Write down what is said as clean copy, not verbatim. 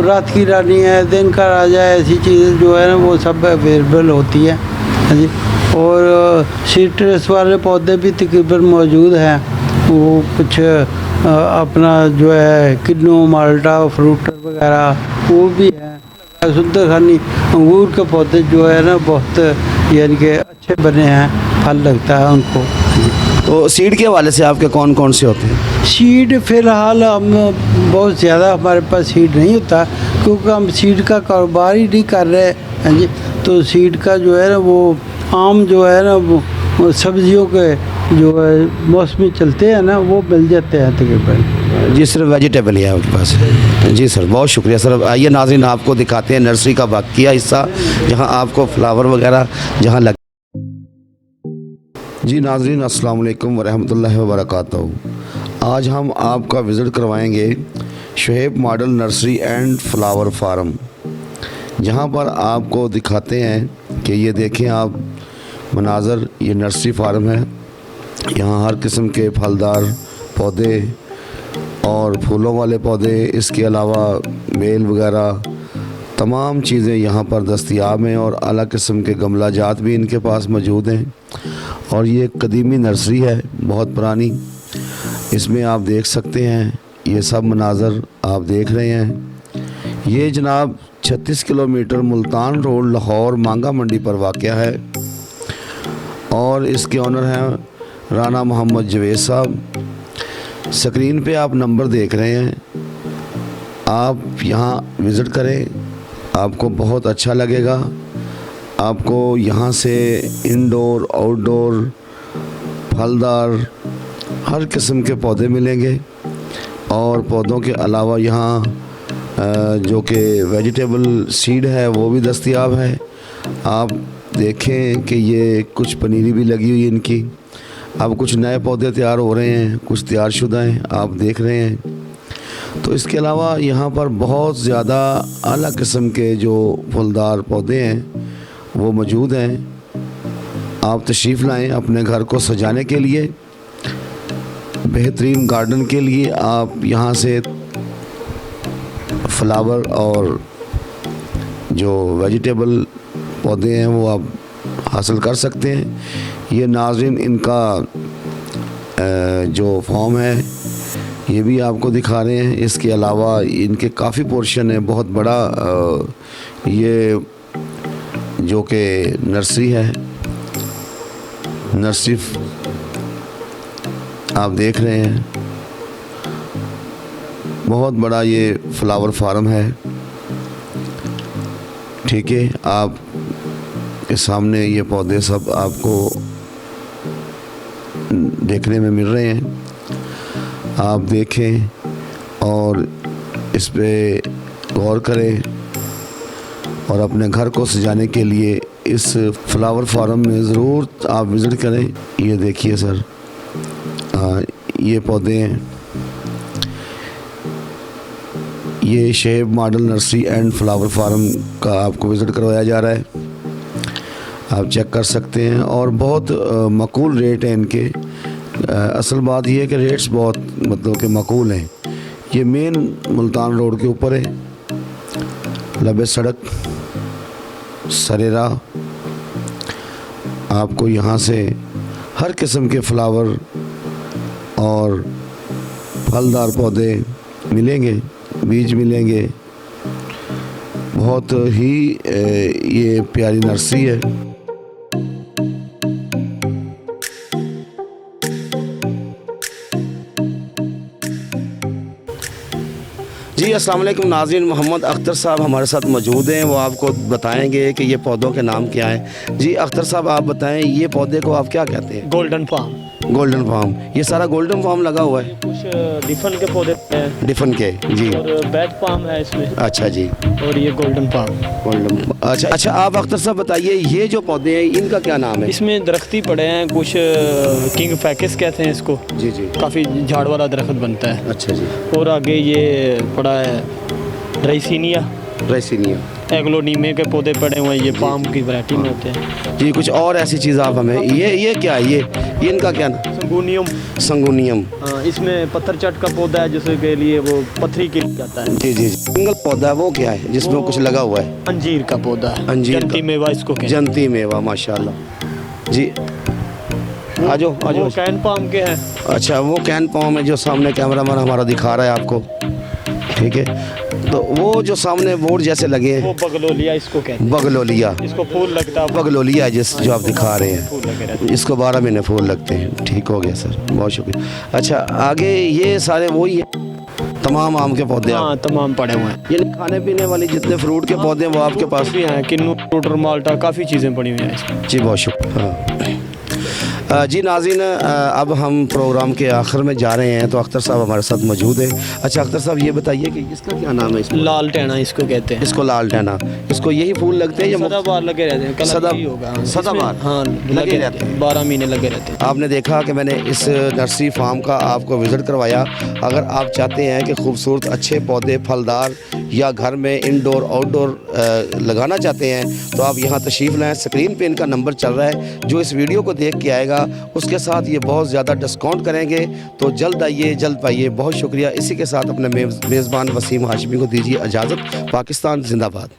रात की रानी है, दिन का राजा है, ऐसी चीज़ें जो है ना वो सब अवेलेबल होती है। हाँ जी। और सीट्रस वाले पौधे भी तकरीबन मौजूद हैं। वो कुछ अपना जो है किन्नू, माल्टा, फ्रूटर वगैरह वो भी है। सुंदरखानी अंगूर के पौधे जो है ना बहुत यानी कि अच्छे बने हैं, फल लगता है उनको। तो सीड के हवाले से आपके कौन कौन से होते हैं? सीड फ़िलहाल हम बहुत ज़्यादा हमारे पास सीड नहीं होता, क्योंकि हम सीड का कारोबार ही नहीं कर रहे। हाँ जी। तो सीड का जो है ना वो आम जो है ना वो सब्जियों के जो है मौसमी चलते हैं ना वो मिल जाते हैं तकरीबन। जी सिर्फ वेजिटेबल ही है आपके पास? जी सर, बहुत शुक्रिया सर। आइए नाज़रीन, आपको दिखाते हैं नर्सरी का बाकिया हिस्सा, जहां आपको फ्लावर वगैरह जहां लग। जी नाज़रीन, अस्सलाम वालेकुम वरहमतुल्लाहि वबरकातुहू। आज हम आपका विज़िट करवाएंगे Shoaib model nursery and flower farm, जहां पर आपको दिखाते हैं कि ये देखें आप मनाज़र, ये नर्सरी फार्म है। यहाँ हर किस्म के फलदार पौधे और फूलों वाले पौधे, इसके अलावा बेल वगैरह तमाम चीज़ें यहाँ पर दस्तयाब हैं और अलग किस्म के गमला जात भी इनके पास मौजूद हैं। और ये कदीमी नर्सरी है, बहुत पुरानी। इसमें आप देख सकते हैं ये सब मनाज़र आप देख रहे हैं। ये जनाब 36 किलोमीटर मुल्तान रोड, लाहौर मांगा मंडी पर वाक़या है और इसके ऑनर हैं राना मोहम्मद जवेद साहब। स्क्रीन पे आप नंबर देख रहे हैं, आप यहाँ विज़िट करें, आपको बहुत अच्छा लगेगा। आपको यहाँ से इंडोर आउटडोर फलदार हर किस्म के पौधे मिलेंगे और पौधों के अलावा यहाँ जो कि वेजिटेबल सीड है वो भी दस्तयाब है। आप देखें कि ये कुछ पनीरी भी लगी हुई है इनकी। अब कुछ नए पौधे तैयार हो रहे हैं, कुछ तैयार शुदा हैं, आप देख रहे हैं। तो इसके अलावा यहाँ पर बहुत ज़्यादा अलग किस्म के जो फलदार पौधे हैं वो मौजूद हैं। आप तशरीफ़ लाएँ अपने घर को सजाने के लिए, बेहतरीन गार्डन के लिए। आप यहाँ से फ्लावर और जो वेजिटेबल पौधे हैं वो आप हासिल कर सकते हैं। ये नाज़रीन इनका जो फॉर्म है ये भी आपको दिखा रहे हैं। इसके अलावा इनके काफ़ी पोर्शन है, बहुत बड़ा ये जो कि नर्सरी है, नर्सरी आप देख रहे हैं, बहुत बड़ा ये फ्लावर फार्म है। ठीक है, आप के सामने ये पौधे सब आपको देखने में मिल रहे हैं। आप देखें और इस पे गौर करें और अपने घर को सजाने के लिए इस फ्लावर फार्म में ज़रूर आप विज़िट करें। ये देखिए सर, ये पौधे हैं। ये Shoaib model nursery and flower farm का आपको विज़िट करवाया जा रहा है, आप चेक कर सकते हैं। और बहुत मकूल रेट है इनके। असल बात यह है कि रेट्स बहुत मतलब कि मकूल हैं। ये मेन मुल्तान रोड के ऊपर है, लबे सड़क सरेरा। आपको यहाँ से हर किस्म के फ्लावर और फलदार पौधे मिलेंगे, बीज मिलेंगे। बहुत ही ये प्यारी नर्सरी है। जी अस्सलाम वालेकुम नाज़रीन, मोहम्मद अख्तर साहब हमारे साथ मौजूद हैं। वो आपको बताएंगे कि ये पौधों के नाम क्या हैं। जी अख्तर साहब, आप बताएं ये पौधे को आप क्या कहते हैं? Golden palm. गोल्डन फार्म, ये सारा गोल्डन फार्म लगा हुआ है? कुछ डिफन के पौधे हैं, डिफन के जी, और बैट पाम है इसमें। अच्छा जी, और ये गोल्डन पाम। गोल्डन। अच्छा, आप अख्तर साहब बताइए ये जो पौधे हैं इनका क्या नाम है? इसमें दरख्ती पड़े हैं, कुछ किंग फैकिस कहते हैं इसको। जी जी, काफ़ी झाड़ वाला दरख्त बनता है। अच्छा जी। और आगे ये पड़ा है ड्राइसिनिया। ड्राइसिनिया, एग्लोनीमे के पौधे पड़े हुए हैं, ये पाम की वैरायटी में होते हैं। जी कुछ और ऐसी चीज़ आप हमें, ये क्या है, ये इनका क्या ना? संगोनियम। संगोनियम। हाँ, इसमें पत्थर चट का पौधा है जिसके के लिए वो पथरी के लिए जाता है। जी जी जी। सिंगल पौधा है, वो क्या है जिसमें वो कुछ लगा हुआ है? अंजीर का पौधा है, अंजीर जंती का। मेवा इसको कहते हैं। जनती मेवा, माशाल्लाह जी। आजो आजो। वो कैन पाम के हैं। अच्छा, वो कैन पाम है जो सामने कैमरामैन हमारा दिखा रहा है आपको, ठीक है। तो वो जो सामने बोर्ड जैसे लगे हैं, वो बगलोलिया इसको कहते हैं। बगलोलिया। इसको फूल लगता है। बगलोलिया है जो आप दिखा रहे हैं, फूल लगे रहते हैं। इसको 12 महीने फूल लगते हैं। ठीक हो गया सर, बहुत शुक्रिया। अच्छा, आगे ये सारे वही है, तमाम आम के पौधे? हाँ, तमाम पड़े हुए हैं। ये खाने पीने वाली जितने फ्रूट के पौधे हैं वो आपके पास? भी हैं, किन्नू, टोटर, माल्टा, काफ़ी चीज़ें पड़ी हुई हैं इसमें। जी बहुत शुक्रिया। हाँ जी नाज़रीन, अब हम प्रोग्राम के आखिर में जा रहे हैं, तो अख्तर साहब हमारे साथ मौजूद हैं। अच्छा अख्तर साहब, ये बताइए कि इसका क्या नाम है? इसको लाल टहना इसको कहते हैं। इसको लाल टहना। इसको यही फूल लगते हैं या सदाबहार लगे रहते हैं, कलर यही होगा। सदाबहार? हाँ, लगे रहते हैं, 12 महीने लगे रहते हैं। आपने देखा कि मैंने इस नर्सरी फार्म का आपको विज़िट करवाया। अगर आप चाहते हैं कि खूबसूरत अच्छे पौधे फलदार या घर में इंडोर आउटडोर लगाना चाहते हैं, तो आप यहाँ तशरीफ़ लाएँ। स्क्रीन पे इनका नंबर चल रहा है, जो इस वीडियो को देख के आएगा उसके साथ ये बहुत ज़्यादा डिस्काउंट करेंगे। तो जल्द आइए, जल्द पाइए। बहुत शुक्रिया। इसी के साथ अपने मेज़बान वसीम हाशमी को दीजिए इजाज़त। पाकिस्तान जिंदाबाद।